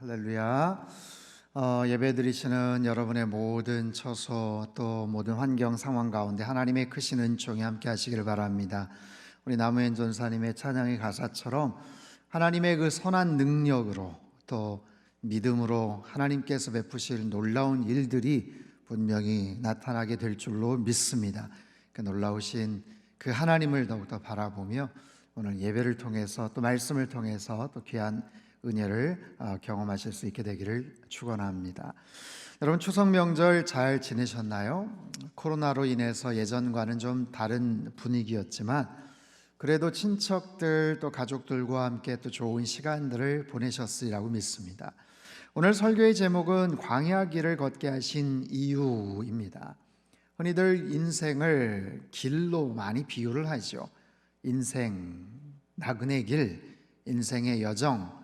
할렐루야. 예배 드리시는 여러분의 모든 처소 또 모든 환경 상황 가운데 하나님의 크신 은총이 함께 하시길 바랍니다. 우리 나무현 전사님의 찬양의 가사처럼 하나님의 그 선한 능력으로 또 믿음으로 하나님께서 베푸실 놀라운 일들이 분명히 나타나게 될 줄로 믿습니다. 그 놀라우신 그 하나님을 더욱더 바라보며 오늘 예배를 통해서 또 말씀을 통해서 또 귀한 은혜를 경험하실 수 있게 되기를 축원합니다. 여러분 추석 명절 잘 지내셨나요? 코로나로 인해서 예전과는 좀 다른 분위기였지만 그래도 친척들 또 가족들과 함께 또 좋은 시간들을 보내셨으리라고 믿습니다. 오늘 설교의 제목은 광야길을 걷게 하신 이유입니다. 흔히들 인생을 길로 많이 비유를 하죠. 인생, 나그네 길, 인생의 여정.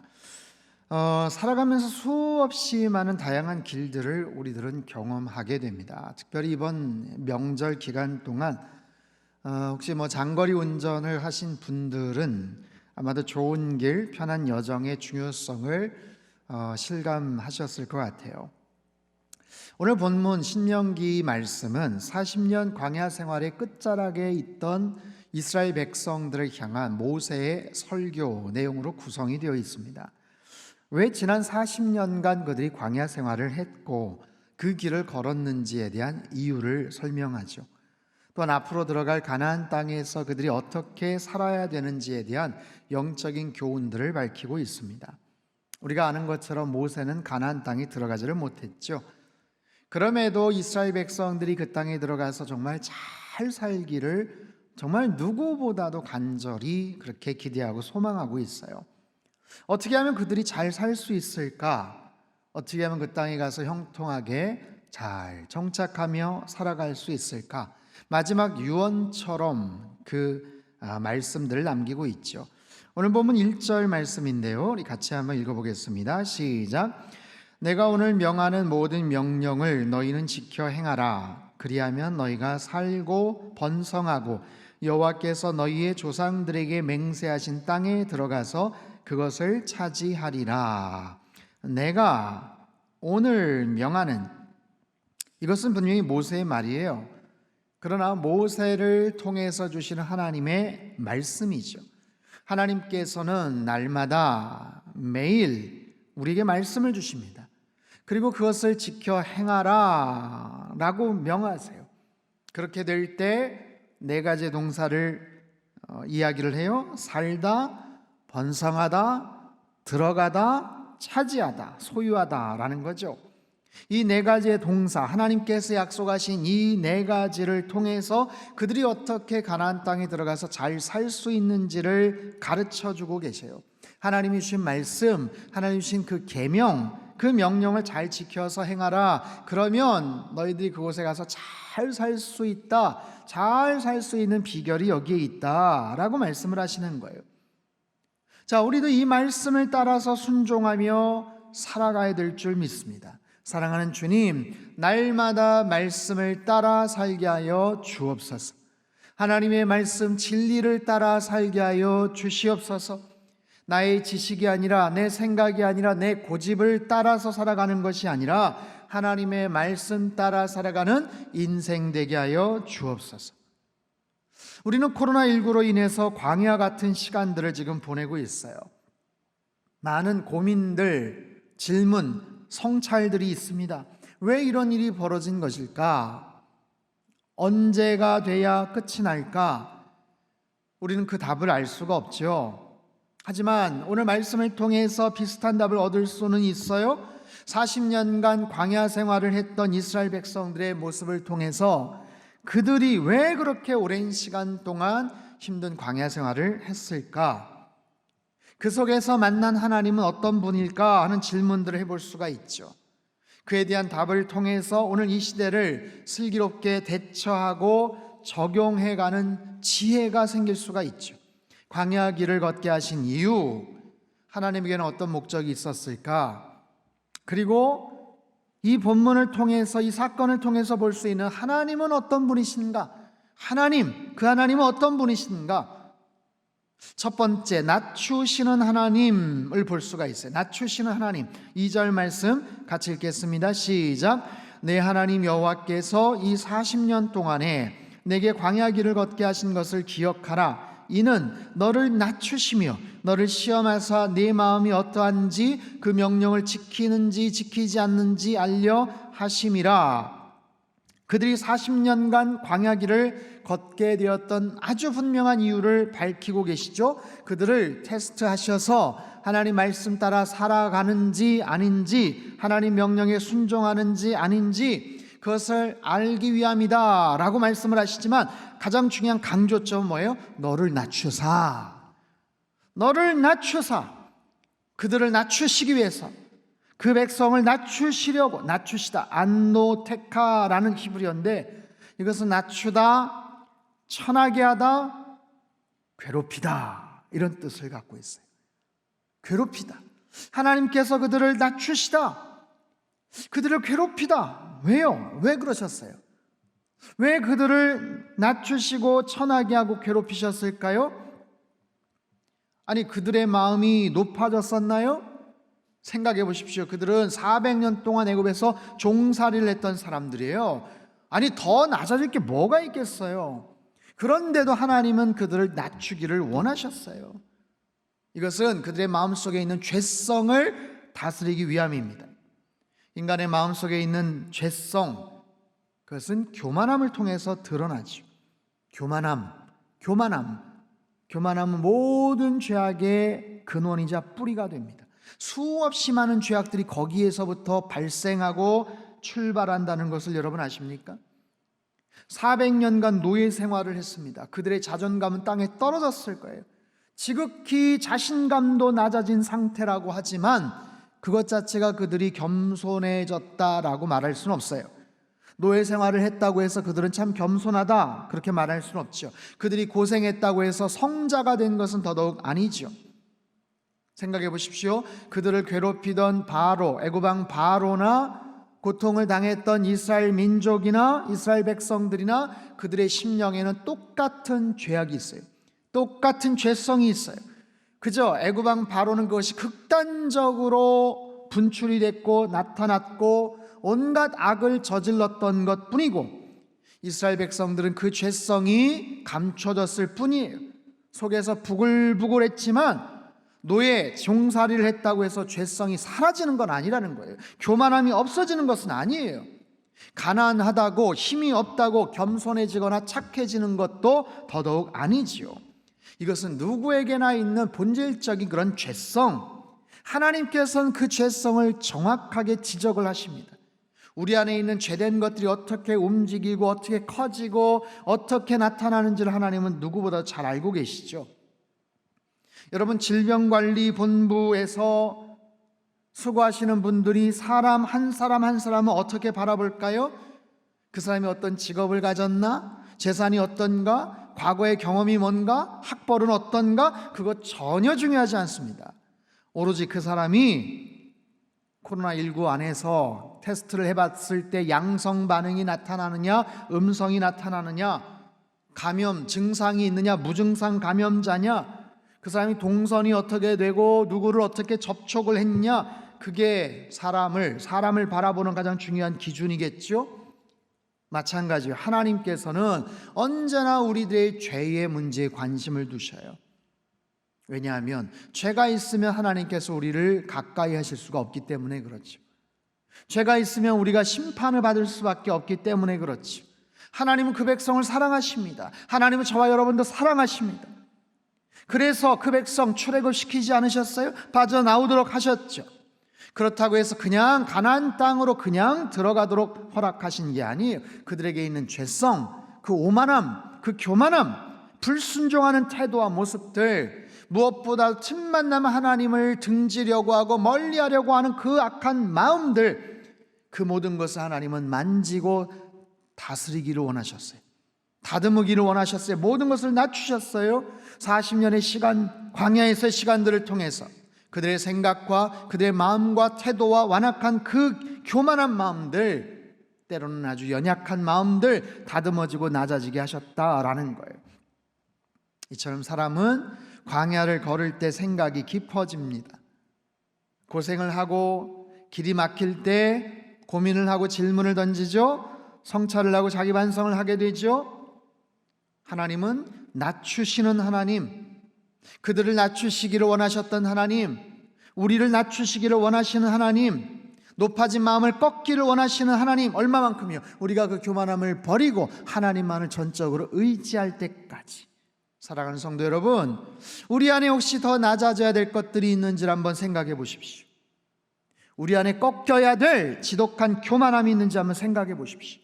살아가면서 수없이 많은 다양한 길들을 우리들은 경험하게 됩니다. 특별히 이번 명절 기간 동안 혹시 장거리 운전을 하신 분들은 아마도 좋은 길, 편한 여정의 중요성을 실감하셨을 것 같아요. 오늘 본문 신명기 말씀은 40년 광야 생활의 끝자락에 있던 이스라엘 백성들을 향한 모세의 설교 내용으로 구성이 되어 있습니다. 왜 지난 40년간 그들이 광야 생활을 했고 그 길을 걸었는지에 대한 이유를 설명하죠. 또한 앞으로 들어갈 가나안 땅에서 그들이 어떻게 살아야 되는지에 대한 영적인 교훈들을 밝히고 있습니다. 우리가 아는 것처럼 모세는 가나안 땅에 들어가지를 못했죠. 그럼에도 이스라엘 백성들이 그 땅에 들어가서 정말 잘 살기를 정말 누구보다도 간절히 그렇게 기대하고 소망하고 있어요. 어떻게 하면 그들이 잘 살 수 있을까? 어떻게 하면 그 땅에 가서 형통하게 잘 정착하며 살아갈 수 있을까? 마지막 유언처럼 그 말씀들을 남기고 있죠. 오늘 보면 1절 말씀인데요. 우리 같이 한번 읽어보겠습니다. 시작. 내가 오늘 명하는 모든 명령을 너희는 지켜 행하라. 그리하면 너희가 살고 번성하고 여호와께서 너희의 조상들에게 맹세하신 땅에 들어가서 그것을 차지하리라. 내가 오늘 명하는, 이것은 분명히 모세의 말이에요. 그러나 모세를 통해서 주시는 하나님의 말씀이죠. 하나님께서는 날마다 매일 우리에게 말씀을 주십니다. 그리고 그것을 지켜 행하라 라고 명하세요. 그렇게 될 때 네 가지 동사를 이야기를 해요. 살다, 번성하다, 들어가다, 차지하다, 소유하다 라는 거죠. 이 네 가지의 동사, 하나님께서 약속하신 이 네 가지를 통해서 그들이 어떻게 가나안 땅에 들어가서 잘 살 수 있는지를 가르쳐주고 계세요. 하나님이 주신 말씀, 하나님이 주신 그 계명, 그 명령을 잘 지켜서 행하라. 그러면 너희들이 그곳에 가서 잘 살 수 있다, 잘 살 수 있는 비결이 여기에 있다 라고 말씀을 하시는 거예요. 자, 우리도 이 말씀을 따라서 순종하며 살아가야 될 줄 믿습니다. 사랑하는 주님, 날마다 말씀을 따라 살게 하여 주옵소서. 하나님의 말씀 진리를 따라 살게 하여 주시옵소서. 나의 지식이 아니라, 내 생각이 아니라, 내 고집을 따라서 살아가는 것이 아니라 하나님의 말씀 따라 살아가는 인생 되게 하여 주옵소서. 우리는 코로나19로 인해서 광야 같은 시간들을 지금 보내고 있어요. 많은 고민들, 질문, 성찰들이 있습니다. 왜 이런 일이 벌어진 것일까? 언제가 돼야 끝이 날까? 우리는 그 답을 알 수가 없죠. 하지만 오늘 말씀을 통해서 비슷한 답을 얻을 수는 있어요. 40년간 광야 생활을 했던 이스라엘 백성들의 모습을 통해서 그들이 왜 그렇게 오랜 시간 동안 힘든 광야 생활을 했을까? 그 속에서 만난 하나님은 어떤 분일까 하는 질문들을 해볼 수가 있죠. 그에 대한 답을 통해서 오늘 이 시대를 슬기롭게 대처하고 적용해가는 지혜가 생길 수가 있죠. 광야 길을 걷게 하신 이유, 하나님에게는 어떤 목적이 있었을까? 그리고 이 본문을 통해서, 이 사건을 통해서 볼 수 있는 하나님은 어떤 분이신가? 하나님, 그 하나님은 어떤 분이신가? 첫 번째, 낮추시는 하나님을 볼 수가 있어요. 낮추시는 하나님. 2절 말씀 같이 읽겠습니다. 시작. 내 하나님 여호와께서 이 40년 동안에 내게 광야 길을 걷게 하신 것을 기억하라. 이는 너를 낮추시며 너를 시험하사 네 마음이 어떠한지 그 명령을 지키는지 지키지 않는지 알려 하심이라. 그들이 40년간 광야 길을 걷게 되었던 아주 분명한 이유를 밝히고 계시죠. 그들을 테스트하셔서 하나님 말씀 따라 살아가는지 아닌지, 하나님 명령에 순종하는지 아닌지 그것을 알기 위함이다 라고 말씀을 하시지만, 가장 중요한 강조점은 뭐예요? 너를 낮추사, 너를 낮추사. 그들을 낮추시기 위해서, 그 백성을 낮추시려고, 낮추시다, 안노테카라는 히브리어인데, 이것은 낮추다, 천하게 하다, 괴롭히다, 이런 뜻을 갖고 있어요. 괴롭히다. 하나님께서 그들을 낮추시다, 그들을 괴롭히다. 왜요? 왜 그러셨어요? 왜 그들을 낮추시고 천하게 하고 괴롭히셨을까요? 아니, 그들의 마음이 높아졌었나요? 생각해 보십시오. 그들은 400년 동안 애굽에서 종살이를 했던 사람들이에요. 아니, 더 낮아질 게 뭐가 있겠어요? 그런데도 하나님은 그들을 낮추기를 원하셨어요. 이것은 그들의 마음속에 있는 죄성을 다스리기 위함입니다. 인간의 마음속에 있는 죄성, 그것은 교만함을 통해서 드러나죠. 교만함은 모든 죄악의 근원이자 뿌리가 됩니다. 수없이 많은 죄악들이 거기에서부터 발생하고 출발한다는 것을 여러분 아십니까? 400년간 노예 생활을 했습니다. 그들의 자존감은 땅에 떨어졌을 거예요. 지극히 자신감도 낮아진 상태라고 하지만 그것 자체가 그들이 겸손해졌다라고 말할 수는 없어요. 노예 생활을 했다고 해서 그들은 참 겸손하다, 그렇게 말할 수는 없죠. 그들이 고생했다고 해서 성자가 된 것은 더더욱 아니죠. 생각해 보십시오. 그들을 괴롭히던 바로, 애굽왕 바로나 고통을 당했던 이스라엘 민족이나 이스라엘 백성들이나 그들의 심령에는 똑같은 죄악이 있어요. 똑같은 죄성이 있어요. 그저 애굽왕 바로는 그것이 극단적으로 분출이 됐고 나타났고 온갖 악을 저질렀던 것 뿐이고, 이스라엘 백성들은 그 죄성이 감춰졌을 뿐이에요. 속에서 부글부글했지만 노예 종살이를 했다고 해서 죄성이 사라지는 건 아니라는 거예요. 교만함이 없어지는 것은 아니에요. 가난하다고, 힘이 없다고 겸손해지거나 착해지는 것도 더더욱 아니지요. 이것은 누구에게나 있는 본질적인 그런 죄성, 하나님께서는 그 죄성을 정확하게 지적을 하십니다. 우리 안에 있는 죄된 것들이 어떻게 움직이고 어떻게 커지고 어떻게 나타나는지를 하나님은 누구보다 잘 알고 계시죠. 여러분, 질병관리본부에서 수고하시는 분들이 사람 한 사람은 어떻게 바라볼까요? 그 사람이 어떤 직업을 가졌나? 재산이 어떤가? 과거의 경험이 뭔가? 학벌은 어떤가? 그거 전혀 중요하지 않습니다. 오로지 그 사람이 코로나19 안에서 테스트를 해봤을 때 양성 반응이 나타나느냐, 음성이 나타나느냐, 감염 증상이 있느냐, 무증상 감염자냐, 그 사람이 동선이 어떻게 되고 누구를 어떻게 접촉을 했냐, 그게 사람을 바라보는 가장 중요한 기준이겠죠. 마찬가지로 하나님께서는 언제나 우리들의 죄의 문제에 관심을 두셔요. 왜냐하면 죄가 있으면 하나님께서 우리를 가까이 하실 수가 없기 때문에 그렇죠. 죄가 있으면 우리가 심판을 받을 수밖에 없기 때문에 그렇죠. 하나님은 그 백성을 사랑하십니다. 하나님은 저와 여러분도 사랑하십니다. 그래서 그 백성 출애굽시키지 않으셨어요? 빠져나오도록 하셨죠. 그렇다고 해서 그냥 가나안 땅으로 그냥 들어가도록 허락하신 게 아니에요. 그들에게 있는 죄성, 그 오만함, 그 교만함, 불순종하는 태도와 모습들, 무엇보다 틈만 나면 하나님을 등지려고 하고 멀리하려고 하는 그 악한 마음들, 그 모든 것을 하나님은 만지고 다스리기를 원하셨어요. 다듬으기를 원하셨어요. 모든 것을 낮추셨어요. 40년의 시간, 광야에서의 시간들을 통해서 그들의 생각과 그들의 마음과 태도와 완악한 그 교만한 마음들, 때로는 아주 연약한 마음들 다듬어지고 낮아지게 하셨다라는 거예요. 이처럼 사람은 광야를 걸을 때 생각이 깊어집니다. 고생을 하고 길이 막힐 때 고민을 하고 질문을 던지죠. 성찰을 하고 자기 반성을 하게 되죠. 하나님은 낮추시는 하나님, 그들을 낮추시기를 원하셨던 하나님, 우리를 낮추시기를 원하시는 하나님, 높아진 마음을 꺾기를 원하시는 하나님, 얼마만큼이요? 우리가 그 교만함을 버리고 하나님만을 전적으로 의지할 때까지. 사랑하는 성도 여러분, 우리 안에 혹시 더 낮아져야 될 것들이 있는지를 한번 생각해 보십시오. 우리 안에 꺾여야 될 지독한 교만함이 있는지 한번 생각해 보십시오.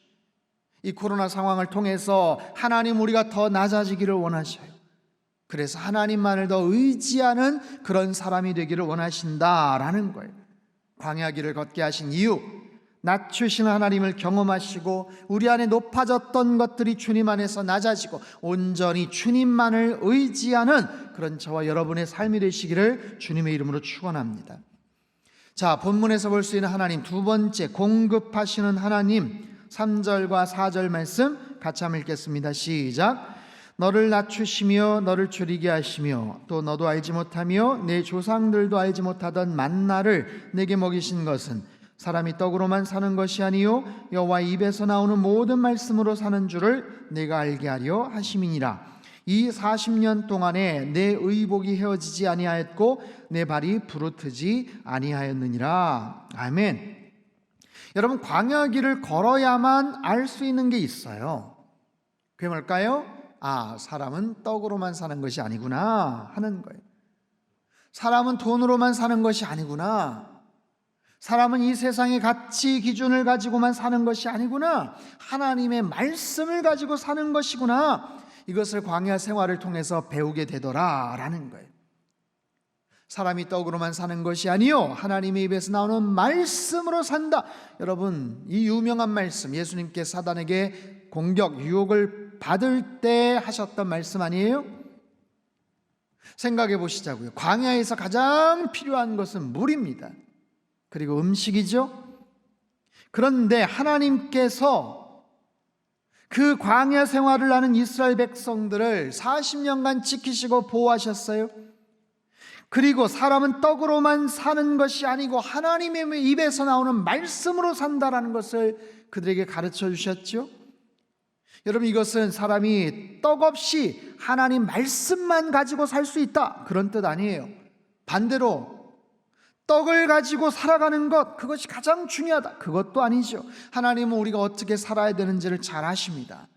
이 코로나 상황을 통해서 하나님, 우리가 더 낮아지기를 원하셔요. 그래서 하나님만을 더 의지하는 그런 사람이 되기를 원하신다라는 거예요. 광야길을 걷게 하신 이유, 낮추시는 하나님을 경험하시고 우리 안에 높아졌던 것들이 주님 안에서 낮아지고 온전히 주님만을 의지하는 그런 저와 여러분의 삶이 되시기를 주님의 이름으로 축원합니다. 자, 본문에서 볼 수 있는 하나님, 두 번째, 공급하시는 하나님, 3절과 4절 말씀 같이 한번 읽겠습니다. 시작. 너를 낮추시며 너를 줄이게 하시며 또 너도 알지 못하며 내 조상들도 알지 못하던 만나를 내게 먹이신 것은 사람이 떡으로만 사는 것이 아니요 여호와의 입에서 나오는 모든 말씀으로 사는 줄을 내가 알게 하려 하심이니라. 이 40년 동안에 내 의복이 헤어지지 아니하였고 내 발이 부르트지 아니하였느니라. 아멘. 여러분, 광야길을 걸어야만 알 수 있는 게 있어요. 그게 뭘까요? 아, 사람은 떡으로만 사는 것이 아니구나 하는 거예요. 사람은 돈으로만 사는 것이 아니구나. 사람은 이 세상의 가치 기준을 가지고만 사는 것이 아니구나. 하나님의 말씀을 가지고 사는 것이구나. 이것을 광야 생활을 통해서 배우게 되더라라는 거예요. 사람이 떡으로만 사는 것이 아니요 하나님의 입에서 나오는 말씀으로 산다. 여러분, 이 유명한 말씀, 예수님께 사단에게 공격, 유혹을 받을 때 하셨던 말씀 아니에요? 생각해 보시자고요. 광야에서 가장 필요한 것은 물입니다. 그리고 음식이죠. 그런데 하나님께서 그 광야 생활을 하는 이스라엘 백성들을 40년간 지키시고 보호하셨어요. 그리고 사람은 떡으로만 사는 것이 아니고 하나님의 입에서 나오는 말씀으로 산다라는 것을 그들에게 가르쳐 주셨죠. 여러분, 이것은 사람이 떡 없이 하나님 말씀만 가지고 살 수 있다, 그런 뜻 아니에요. 반대로 떡을 가지고 살아가는 것, 그것이 가장 중요하다, 그것도 아니죠. 하나님은 우리가 어떻게 살아야 되는지를 잘 아십니다.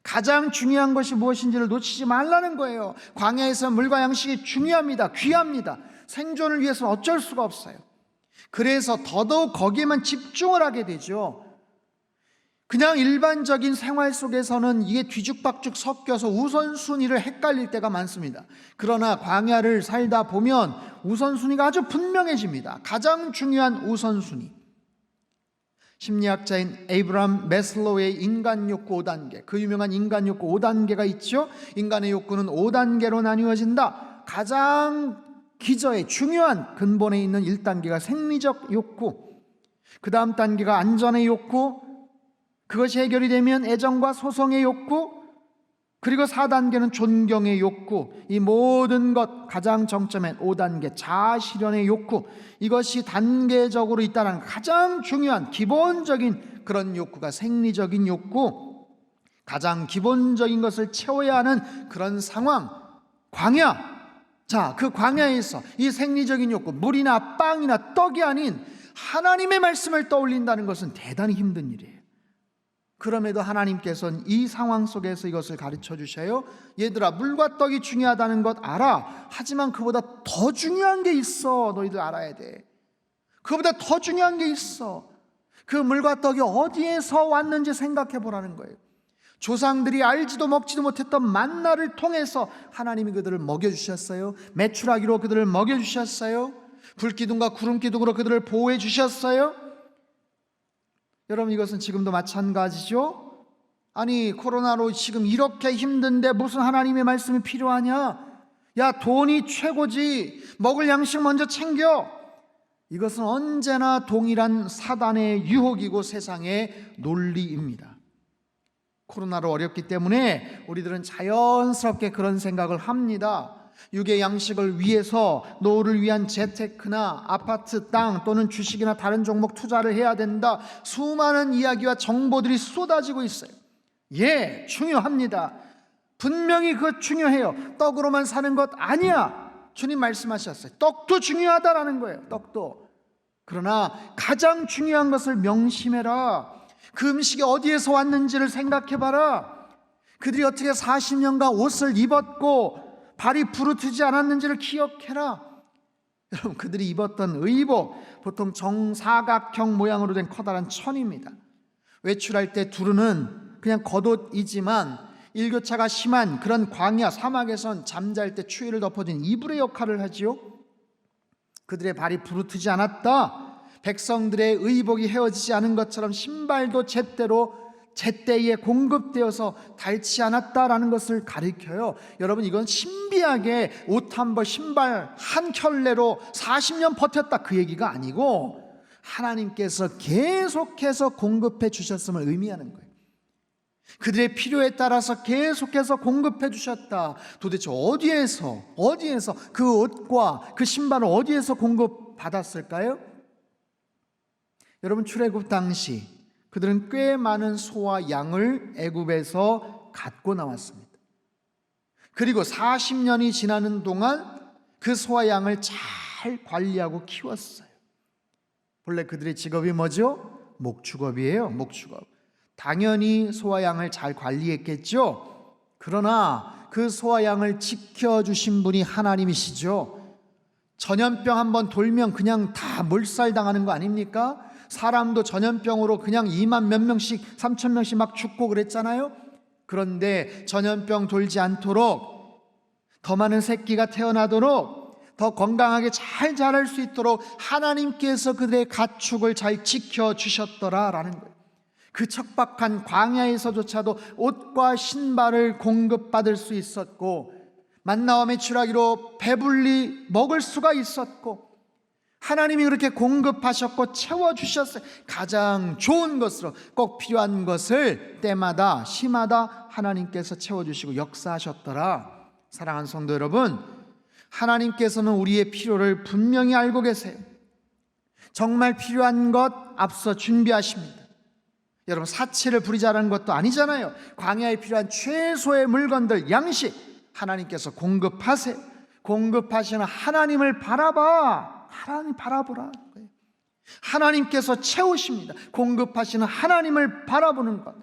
가장 중요한 것이 무엇인지를 놓치지 말라는 거예요. 광야에서 물과 양식이 중요합니다. 귀합니다. 생존을 위해서는 어쩔 수가 없어요. 그래서 더더욱 거기에만 집중을 하게 되죠. 그냥 일반적인 생활 속에서는 이게 뒤죽박죽 섞여서 우선순위를 헷갈릴 때가 많습니다. 그러나 광야를 살다 보면 우선순위가 아주 분명해집니다. 가장 중요한 우선순위, 심리학자인 에이브람 메슬로우의 인간 욕구 5단계, 그 유명한 인간 욕구 5단계가 있죠. 인간의 욕구는 5단계로 나뉘어진다. 가장 기저에 중요한 근본에 있는 1단계가 생리적 욕구, 그 다음 단계가 안전의 욕구, 그것이 해결이 되면 애정과 소송의 욕구, 그리고 4단계는 존경의 욕구. 이 모든 것 가장 정점엔 5단계 자아실현의 욕구, 이것이 단계적으로 있다는 가장 중요한 기본적인 그런 욕구가 생리적인 욕구, 가장 기본적인 것을 채워야 하는 그런 상황, 광야. 자, 그 광야에서 이 생리적인 욕구, 물이나 빵이나 떡이 아닌 하나님의 말씀을 떠올린다는 것은 대단히 힘든 일이에요. 그럼에도 하나님께서는 이 상황 속에서 이것을 가르쳐 주셔요. 얘들아, 물과 떡이 중요하다는 것 알아. 하지만 그보다 더 중요한 게 있어. 너희들 알아야 돼. 그보다 더 중요한 게 있어. 그 물과 떡이 어디에서 왔는지 생각해 보라는 거예요. 조상들이 알지도 먹지도 못했던 만나를 통해서 하나님이 그들을 먹여주셨어요. 메추라기로 그들을 먹여주셨어요. 불기둥과 구름기둥으로 그들을 보호해 주셨어요. 여러분, 이것은 지금도 마찬가지죠. 아니, 코로나로 지금 이렇게 힘든데 무슨 하나님의 말씀이 필요하냐? 야, 돈이 최고지. 먹을 양식 먼저 챙겨. 이것은 언제나 동일한 사단의 유혹이고 세상의 논리입니다. 코로나로 어렵기 때문에 우리들은 자연스럽게 그런 생각을 합니다. 육의 양식을 위해서 노후를 위한 재테크나 아파트 땅 또는 주식이나 다른 종목 투자를 해야 된다. 수많은 이야기와 정보들이 쏟아지고 있어요. 예, 중요합니다. 분명히 그것 중요해요. 떡으로만 사는 것 아니야. 주님 말씀하셨어요. 떡도 중요하다라는 거예요. 떡도. 그러나 가장 중요한 것을 명심해라. 그 음식이 어디에서 왔는지를 생각해봐라. 그들이 어떻게 40년간 옷을 입었고 발이 부르트지 않았는지를 기억해라. 여러분, 그들이 입었던 의복, 보통 정사각형 모양으로 된 커다란 천입니다. 외출할 때 두루는 그냥 겉옷이지만 일교차가 심한 그런 광야 사막에선 잠잘 때 추위를 덮어준 이불의 역할을 하지요. 그들의 발이 부르트지 않았다. 백성들의 의복이 헤어지지 않은 것처럼 신발도 제때에 공급되어서 닳지 않았다라는 것을 가리켜요. 여러분, 이건 신비하게 옷 한 벌, 신발 한 켤레로 40년 버텼다 그 얘기가 아니고 하나님께서 계속해서 공급해 주셨음을 의미하는 거예요. 그들의 필요에 따라서 계속해서 공급해 주셨다. 도대체 어디에서 그 옷과 그 신발을 어디에서 공급받았을까요? 여러분, 출애굽 당시 그들은 꽤 많은 소와 양을 애굽에서 갖고 나왔습니다. 그리고 40년이 지나는 동안 그 소와 양을 잘 관리하고 키웠어요. 본래 그들의 직업이 뭐죠? 목축업이에요. 목축업. 당연히 소와 양을 잘 관리했겠죠. 그러나 그 소와 양을 지켜주신 분이 하나님이시죠. 전염병 한번 돌면 그냥 다 몰살당하는 거 아닙니까? 사람도 전염병으로 그냥 2만 몇 명씩 3천 명씩 막 죽고 그랬잖아요. 그런데 전염병 돌지 않도록, 더 많은 새끼가 태어나도록, 더 건강하게 잘 자랄 수 있도록 하나님께서 그들의 가축을 잘 지켜주셨더라라는 거예요. 그 척박한 광야에서조차도 옷과 신발을 공급받을 수 있었고, 만나와 메추라기로 배불리 먹을 수가 있었고, 하나님이 그렇게 공급하셨고 채워주셨어요. 가장 좋은 것으로 꼭 필요한 것을 때마다 시마다 하나님께서 채워주시고 역사하셨더라. 사랑하는 성도 여러분, 하나님께서는 우리의 필요를 분명히 알고 계세요. 정말 필요한 것 앞서 준비하십니다. 여러분, 사치를 부리자라는 것도 아니잖아요. 광야에 필요한 최소의 물건들, 양식 하나님께서 공급하세요. 공급하시는 하나님을 하나님 바라보라. 하나님께서 채우십니다. 공급하시는 하나님을 바라보는 것.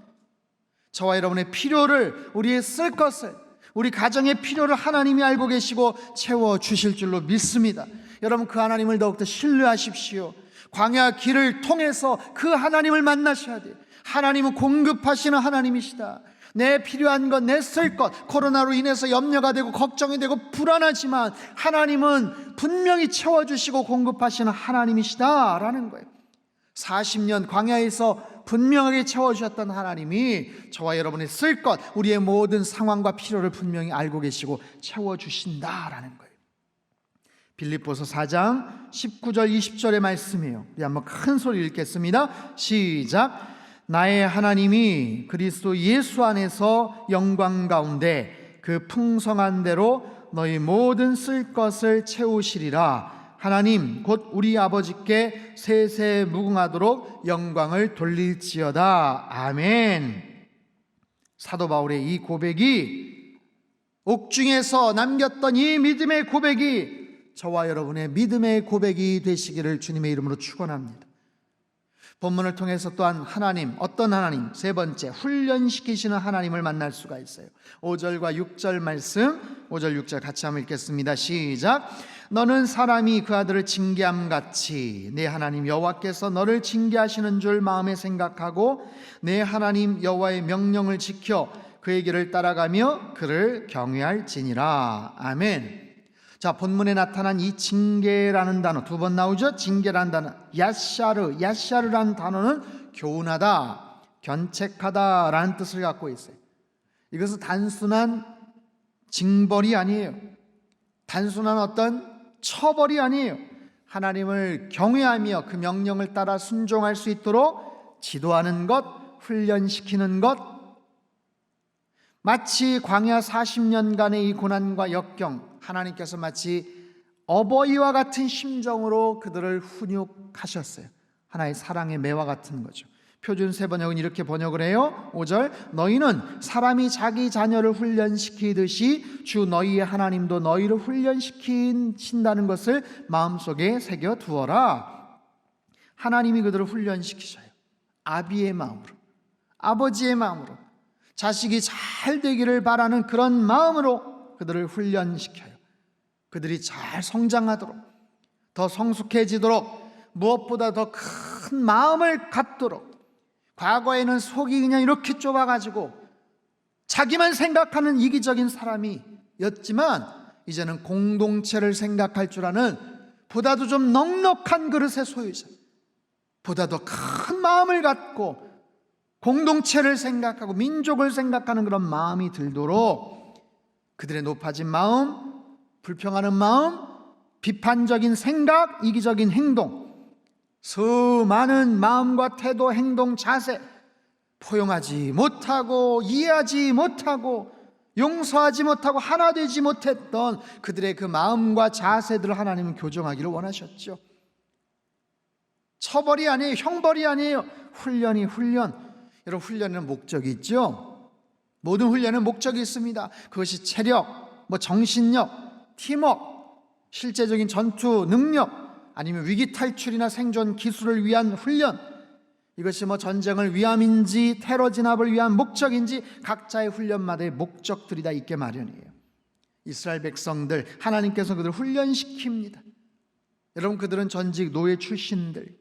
저와 여러분의 필요를, 우리의 쓸 것을, 우리 가정의 필요를 하나님이 알고 계시고 채워주실 줄로 믿습니다. 여러분, 그 하나님을 더욱더 신뢰하십시오. 광야 길을 통해서 그 하나님을 만나셔야 돼요. 하나님은 공급하시는 하나님이시다. 내 필요한 것, 내 쓸 것, 코로나로 인해서 염려가 되고 걱정이 되고 불안하지만 하나님은 분명히 채워주시고 공급하시는 하나님이시다라는 거예요. 40년 광야에서 분명하게 채워주셨던 하나님이 저와 여러분의 쓸 것, 우리의 모든 상황과 필요를 분명히 알고 계시고 채워주신다라는 거예요. 빌립보서 4장 19절 20절의 말씀이에요. 우리 한번 큰 소리 읽겠습니다. 시작. 나의 하나님이 그리스도 예수 안에서 영광 가운데 그 풍성한 대로 너희 모든 쓸 것을 채우시리라. 하나님 곧 우리 아버지께 세세 무궁하도록 영광을 돌릴지어다. 아멘. 사도 바울의 이 고백이, 옥중에서 남겼던 이 믿음의 고백이 저와 여러분의 믿음의 고백이 되시기를 주님의 이름으로 축원합니다. 본문을 통해서 또한 하나님, 어떤 하나님? 세 번째, 훈련시키시는 하나님을 만날 수가 있어요. 5절과 6절 말씀, 5절 6절 같이 한번 읽겠습니다. 시작. 너는 사람이 그 아들을 징계함같이 내 하나님 여호와께서 너를 징계하시는 줄 마음에 생각하고 내 하나님 여호와의 명령을 지켜 그의 길을 따라가며 그를 경외할지니라. 아멘. 자, 본문에 나타난 이 징계라는 단어 두 번 나오죠. 징계라는 단어, 야샤르라는 단어는 교훈하다, 견책하다라는 뜻을 갖고 있어요. 이것은 단순한 징벌이 아니에요. 단순한 어떤 처벌이 아니에요. 하나님을 경외하며 그 명령을 따라 순종할 수 있도록 지도하는 것, 훈련시키는 것. 마치 광야 40년간의 이 고난과 역경, 하나님께서 마치 어버이와 같은 심정으로 그들을 훈육하셨어요. 하나의 사랑의 매와 같은 거죠. 표준 세번역은 이렇게 번역을 해요. 5절, 너희는 사람이 자기 자녀를 훈련시키듯이 주 너희의 하나님도 너희를 훈련시킨다는 것을 마음속에 새겨 두어라. 하나님이 그들을 훈련시키셔요. 아비의 마음으로, 아버지의 마음으로, 자식이 잘 되기를 바라는 그런 마음으로 그들을 훈련시켜요. 그들이 잘 성장하도록, 더 성숙해지도록, 무엇보다 더 큰 마음을 갖도록. 과거에는 속이 그냥 이렇게 좁아가지고 자기만 생각하는 이기적인 사람이었지만 이제는 공동체를 생각할 줄 아는 보다도 좀 넉넉한 그릇의 소유자, 보다 더 큰 마음을 갖고 공동체를 생각하고 민족을 생각하는 그런 마음이 들도록 그들의 높아진 마음, 불평하는 마음, 비판적인 생각, 이기적인 행동, 수많은 마음과 태도, 행동, 자세, 포용하지 못하고 이해하지 못하고 용서하지 못하고 하나 되지 못했던 그들의 그 마음과 자세들을 하나님은 교정하기를 원하셨죠. 처벌이 아니에요. 형벌이 아니에요. 훈련이 훈련. 여러분, 훈련에는 목적이 있죠. 모든 훈련에는 목적이 있습니다. 그것이 체력, 정신력, 팀워크, 실제적인 전투 능력, 아니면 위기 탈출이나 생존 기술을 위한 훈련, 이것이 전쟁을 위함인지 테러 진압을 위한 목적인지 각자의 훈련마다의 목적들이 다 있게 마련이에요. 이스라엘 백성들, 하나님께서 그들을 훈련시킵니다. 여러분, 그들은 전직 노예 출신들,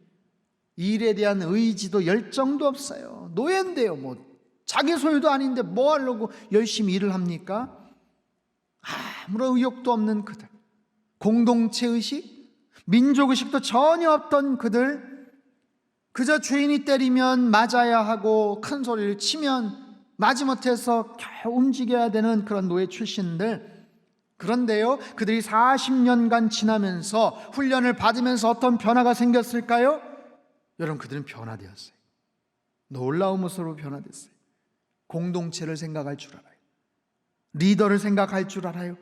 일에 대한 의지도 열정도 없어요. 노예인데요, 자기 소유도 아닌데 뭐 하려고 열심히 일을 합니까? 아무런 의욕도 없는 그들, 공동체의식, 민족의식도 전혀 없던 그들, 그저 주인이 때리면 맞아야 하고 큰 소리를 치면 마지못해서 겨우 움직여야 되는 그런 노예 출신들. 그런데요, 그들이 40년간 지나면서 훈련을 받으면서 어떤 변화가 생겼을까요? 여러분, 그들은 변화되었어요. 놀라운 모습으로 변화됐어요. 공동체를 생각할 줄 알아요. 리더를 생각할 줄 알아요.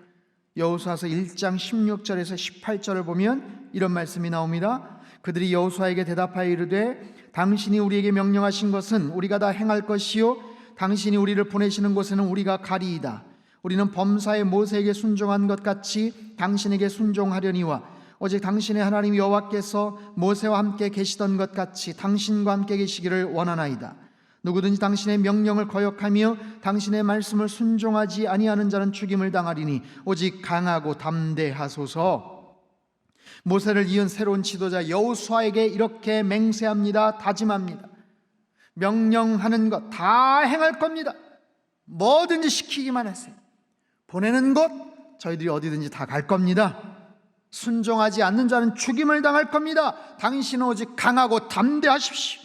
여호수아서 1장 16절에서 18절을 보면 이런 말씀이 나옵니다. 그들이 여호수아에게 대답하여 이르되 당신이 우리에게 명령하신 것은 우리가 다 행할 것이요 당신이 우리를 보내시는 곳에는 우리가 가리이다. 우리는 범사에 모세에게 순종한 것 같이 당신에게 순종하려니와 오직 당신의 하나님 여호와께서 모세와 함께 계시던 것 같이 당신과 함께 계시기를 원하나이다. 누구든지 당신의 명령을 거역하며 당신의 말씀을 순종하지 아니하는 자는 죽임을 당하리니 오직 강하고 담대하소서. 모세를 이은 새로운 지도자 여호수아에게 이렇게 맹세합니다. 다짐합니다. 명령하는 것 다 행할 겁니다. 뭐든지 시키기만 하세요. 보내는 곳 저희들이 어디든지 다 갈 겁니다. 순종하지 않는 자는 죽임을 당할 겁니다. 당신은 오직 강하고 담대하십시오.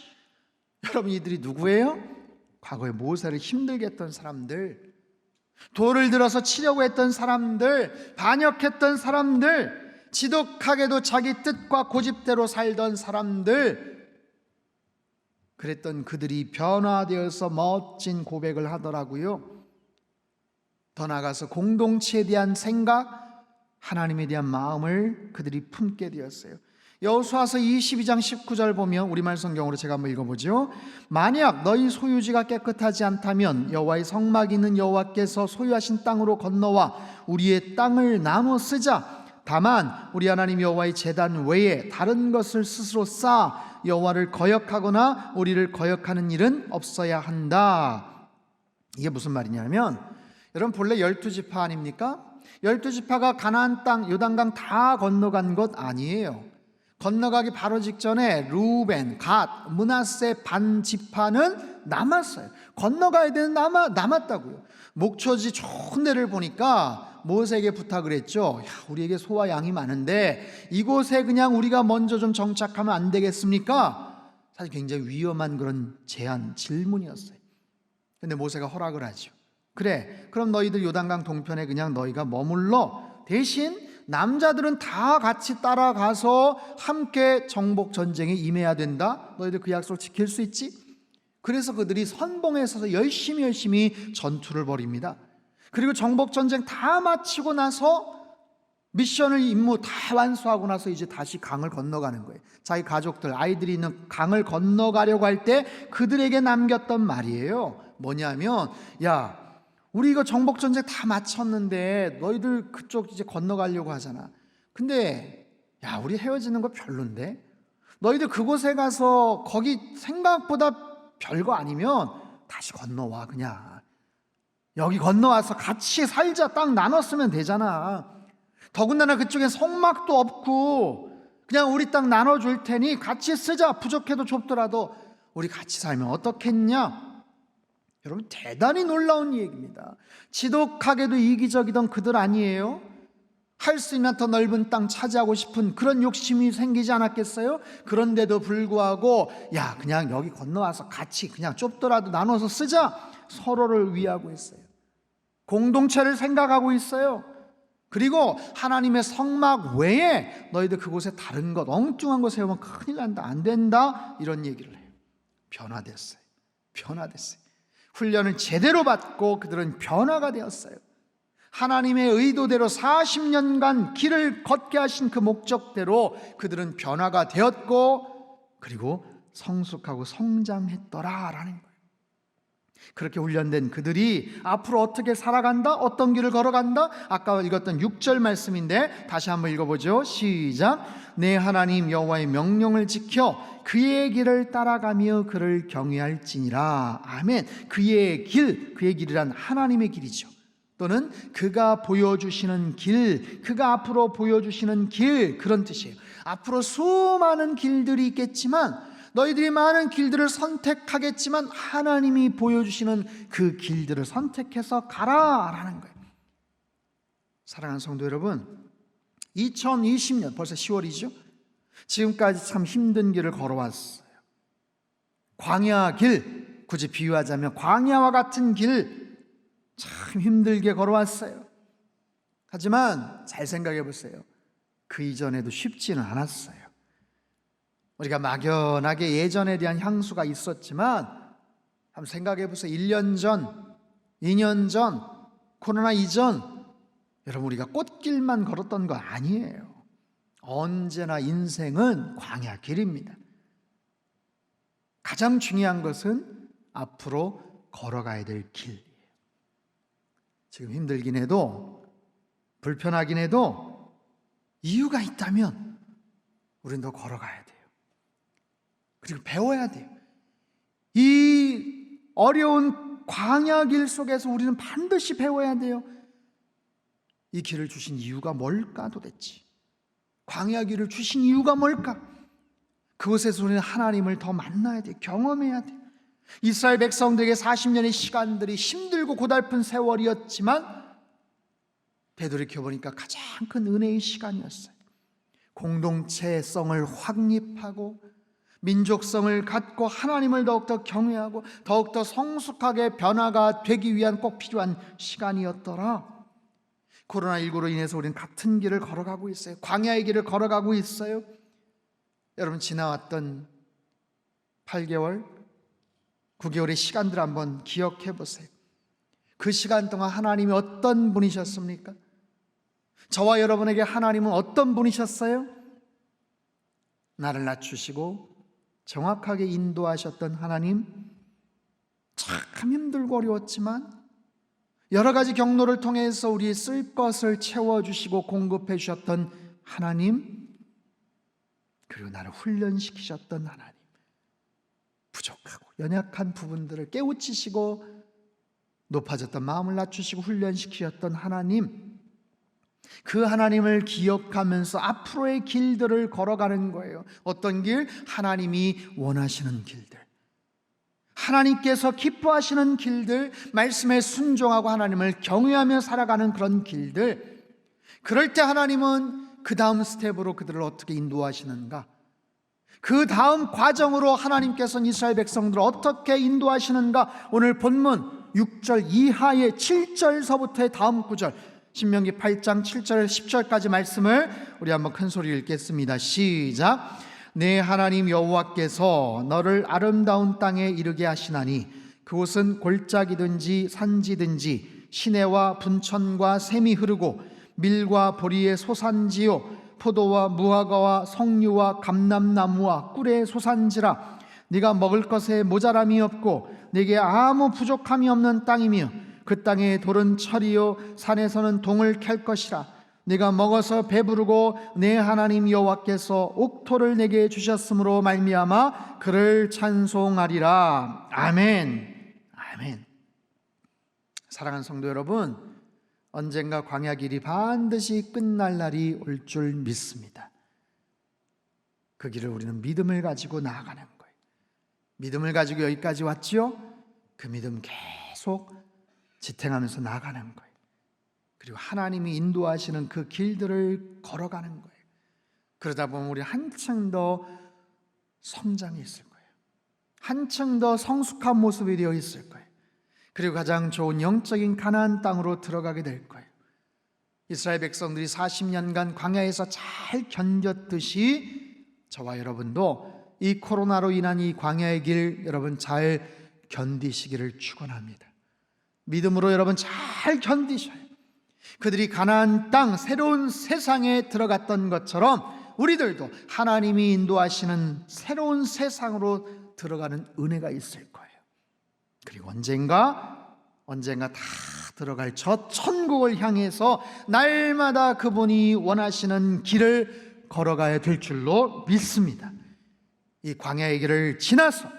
여러분, 이들이 누구예요? 과거에 모세를 힘들게 했던 사람들, 돌을 들어서 치려고 했던 사람들, 반역했던 사람들, 지독하게도 자기 뜻과 고집대로 살던 사람들, 그랬던 그들이 변화되어서 멋진 고백을 하더라고요. 더 나아가서 공동체에 대한 생각, 하나님에 대한 마음을 그들이 품게 되었어요. 여호수아서 22장 19절 보면 우리말 성경으로 제가 한번 읽어보죠. 만약 너희 소유지가 깨끗하지 않다면 여호와의 성막이 있는 여호와께서 소유하신 땅으로 건너와 우리의 땅을 나눠 쓰자. 다만 우리 하나님 여호와의 제단 외에 다른 것을 스스로 쌓아 여호와를 거역하거나 우리를 거역하는 일은 없어야 한다. 이게 무슨 말이냐면, 여러분 본래 12지파 아닙니까? 12지파가 가나안 땅 요단강 다 건너간 것 아니에요. 건너가기 바로 직전에 루벤, 갓, 므낫세 반 지파는 남았어요. 건너가야 되는 남았다고요. 목초지 좋은 데를 보니까 모세에게 부탁을 했죠. 우리에게 소와 양이 많은데 이곳에 그냥 우리가 먼저 좀 정착하면 안 되겠습니까? 사실 굉장히 위험한 그런 제안, 질문이었어요. 근데 모세가 허락을 하죠. 그래, 그럼 너희들 요단강 동편에 그냥 너희가 머물러. 대신 남자들은 다 같이 따라가서 함께 정복 전쟁에 임해야 된다. 너희들 그 약속을 지킬 수 있지? 그래서 그들이 선봉에 서서 열심히 전투를 벌입니다. 그리고 정복 전쟁 다 마치고 나서 미션을 임무 다 완수하고 나서 이제 다시 강을 건너가는 거예요. 자기 가족들, 아이들이 있는 강을 건너가려고 할 때 그들에게 남겼던 말이에요. 뭐냐면, 야, 우리 이거 정복전쟁 다 마쳤는데 너희들 그쪽 이제 건너가려고 하잖아. 근데 야, 우리 헤어지는 거 별론데? 너희들 그곳에 가서 거기 생각보다 별거 아니면 다시 건너와. 그냥 여기 건너와서 같이 살자. 땅 나눴으면 되잖아. 더군다나 그쪽엔 성막도 없고 그냥 우리 땅 나눠줄 테니 같이 쓰자. 부족해도 좁더라도 우리 같이 살면 어떻겠냐? 여러분, 대단히 놀라운 얘기입니다. 지독하게도 이기적이던 그들 아니에요? 할 수 있는 더 넓은 땅 차지하고 싶은 그런 욕심이 생기지 않았겠어요? 그런데도 불구하고 야, 그냥 여기 건너와서 같이 그냥 좁더라도 나눠서 쓰자. 서로를 위하고 있어요. 공동체를 생각하고 있어요. 그리고 하나님의 성막 외에 너희들 그곳에 다른 것, 엉뚱한 거 세우면 큰일 난다, 안 된다, 이런 얘기를 해요. 변화됐어요. 훈련을 제대로 받고 그들은 변화가 되었어요. 하나님의 의도대로 40년간 길을 걷게 하신 그 목적대로 그들은 변화가 되었고 그리고 성숙하고 성장했더라라는 거예요. 그렇게 훈련된 그들이 앞으로 어떻게 살아간다? 어떤 길을 걸어간다? 아까 읽었던 6절 말씀인데 다시 한번 읽어보죠. 시작. 내 하나님 여호와의 명령을 지켜 그의 길을 따라가며 그를 경외할지니라. 아멘. 그의 길이란 하나님의 길이죠. 또는 그가 보여주시는 길, 그가 앞으로 보여주시는 길, 그런 뜻이에요. 앞으로 수많은 길들이 있겠지만 너희들이 많은 길들을 선택하겠지만 하나님이 보여주시는 그 길들을 선택해서 가라라는 거예요. 사랑하는 성도 여러분, 2020년 벌써 10월이죠. 지금까지 참 힘든 길을 걸어왔어요. 광야 길, 굳이 비유하자면 광야와 같은 길 참 힘들게 걸어왔어요. 하지만 잘 생각해 보세요. 그 이전에도 쉽지는 않았어요. 우리가 막연하게 예전에 대한 향수가 있었지만 한번 생각해 보세요. 1년 전, 2년 전, 코로나 이전 여러분 우리가 꽃길만 걸었던 거 아니에요. 언제나 인생은 광야 길입니다. 가장 중요한 것은 앞으로 걸어가야 될 길이에요. 지금 힘들긴 해도 불편하긴 해도 이유가 있다면 우리는 더 걸어가야 돼요. 그리고 배워야 돼요. 이 어려운 광야길 속에서 우리는 반드시 배워야 돼요. 이 길을 주신 이유가 뭘까 도대체? 광야길을 주신 이유가 뭘까? 그곳에서 우리는 하나님을 더 만나야 돼요. 경험해야 돼요. 이스라엘 백성들에게 40년의 시간들이 힘들고 고달픈 세월이었지만 되돌이켜보니까 가장 큰 은혜의 시간이었어요. 공동체성을 확립하고 민족성을 갖고 하나님을 더욱더 경외하고 더욱더 성숙하게 변화가 되기 위한 꼭 필요한 시간이었더라. 코로나19로 인해서 우리는 같은 길을 걸어가고 있어요. 광야의 길을 걸어가고 있어요. 여러분 지나왔던 8개월, 9개월의 시간들 한번 기억해 보세요. 그 시간 동안 하나님이 어떤 분이셨습니까? 저와 여러분에게 하나님은 어떤 분이셨어요? 나를 낮추시고 정확하게 인도하셨던 하나님, 참 힘들고 어려웠지만 여러 가지 경로를 통해서 우리의 쓸 것을 채워주시고 공급해 주셨던 하나님, 그리고 나를 훈련시키셨던 하나님, 부족하고 연약한 부분들을 깨우치시고 높아졌던 마음을 낮추시고 훈련시키셨던 하나님, 그 하나님을 기억하면서 앞으로의 길들을 걸어가는 거예요. 어떤 길? 하나님이 원하시는 길들, 하나님께서 기뻐하시는 길들, 말씀에 순종하고 하나님을 경외하며 살아가는 그런 길들. 그럴 때 하나님은 그 다음 스텝으로 그들을 어떻게 인도하시는가, 그 다음 과정으로 하나님께서는 이스라엘 백성들을 어떻게 인도하시는가, 오늘 본문 6절 이하의 7절서부터의 다음 구절, 신명기 8장 7절 10절까지 말씀을 우리 한번 큰 소리로 읽겠습니다. 시작. 내 하나님 여호와께서 너를 아름다운 땅에 이르게 하시나니 그곳은 골짜기든지 산지든지 시내와 분천과 샘이 흐르고 밀과 보리의 소산지요 포도와 무화과와 석류와 감람나무와 꿀의 소산지라. 네가 먹을 것에 모자람이 없고 네게 아무 부족함이 없는 땅이며 그 땅의 돌은 철이요 산에서는 동을 캘 것이라. 네가 먹어서 배부르고 내 하나님 여호와께서 옥토를 내게 주셨으므로 말미암아 그를 찬송하리라. 아멘. 아멘. 사랑하는 성도 여러분, 언젠가 광야 길이 반드시 끝날 날이 올 줄 믿습니다. 그 길을 우리는 믿음을 가지고 나아가는 거예요. 믿음을 가지고 여기까지 왔지요? 그 믿음 계속 지탱하면서 나아가는 거예요. 그리고 하나님이 인도하시는 그 길들을 걸어가는 거예요. 그러다 보면 우리 한층 더 성장이 있을 거예요. 한층 더 성숙한 모습이 되어 있을 거예요. 그리고 가장 좋은 영적인 가나안 땅으로 들어가게 될 거예요. 이스라엘 백성들이 40년간 광야에서 잘 견뎠듯이 저와 여러분도 이 코로나로 인한 이 광야의 길 여러분 잘 견디시기를 축원합니다. 믿음으로 여러분 잘 견디셔요. 그들이 가나안 땅 새로운 세상에 들어갔던 것처럼 우리들도 하나님이 인도하시는 새로운 세상으로 들어가는 은혜가 있을 거예요. 그리고 언젠가 다 들어갈 저 천국을 향해서 날마다 그분이 원하시는 길을 걸어가야 될 줄로 믿습니다. 이 광야의 길을 지나서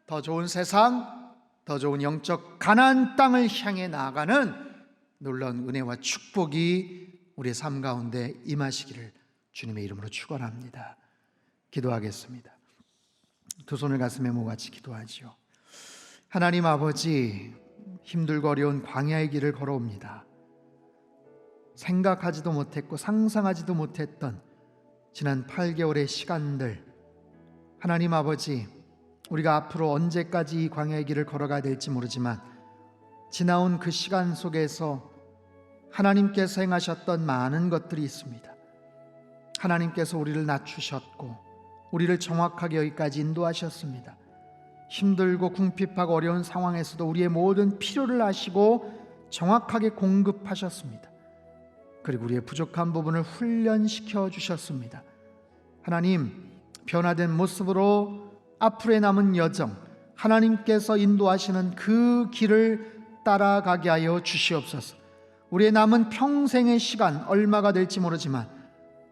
더 좋은 세상, 더 좋은 영적 가나안 땅을 향해 나아가는 놀라운 은혜와 축복이 우리의 삶 가운데 임하시기를 주님의 이름으로 축원합니다. 기도하겠습니다. 두 손을 가슴에 모아 같이 기도하지요. 하나님 아버지, 힘들고 어려운 광야의 길을 걸어옵니다. 생각하지도 못했고 상상하지도 못했던 지난 8개월의 시간들, 하나님 아버지, 우리가 앞으로 언제까지 이 광야의 길을 걸어가야 될지 모르지만 지나온 그 시간 속에서 하나님께서 행하셨던 많은 것들이 있습니다. 하나님께서 우리를 낮추셨고 우리를 정확하게 여기까지 인도하셨습니다. 힘들고 궁핍하고 어려운 상황에서도 우리의 모든 필요를 아시고 정확하게 공급하셨습니다. 그리고 우리의 부족한 부분을 훈련시켜 주셨습니다. 하나님, 변화된 모습으로 앞으로의 남은 여정, 하나님께서 인도하시는 그 길을 따라가게 하여 주시옵소서. 우리의 남은 평생의 시간 얼마가 될지 모르지만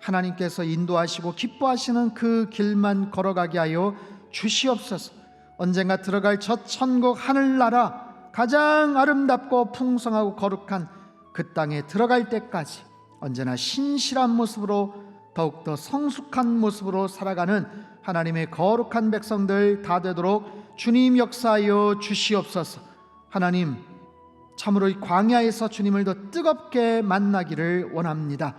하나님께서 인도하시고 기뻐하시는 그 길만 걸어가게 하여 주시옵소서. 언젠가 들어갈 저 천국 하늘나라, 가장 아름답고 풍성하고 거룩한 그 땅에 들어갈 때까지 언제나 신실한 모습으로 더욱더 성숙한 모습으로 살아가는 하나님의 거룩한 백성들 다 되도록 주님 역사하여 주시옵소서. 하나님, 참으로 이 광야에서 주님을 더 뜨겁게 만나기를 원합니다.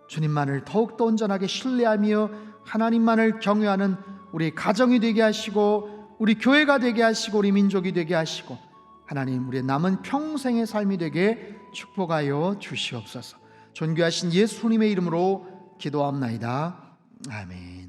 주님만을 더욱더 온전하게 신뢰하며 하나님만을 경외하는 우리 가정이 되게 하시고 우리 교회가 되게 하시고 우리 민족이 되게 하시고 하나님, 우리의 남은 평생의 삶이 되게 축복하여 주시옵소서. 존귀하신 예수님의 이름으로 기도합나이다. 아멘.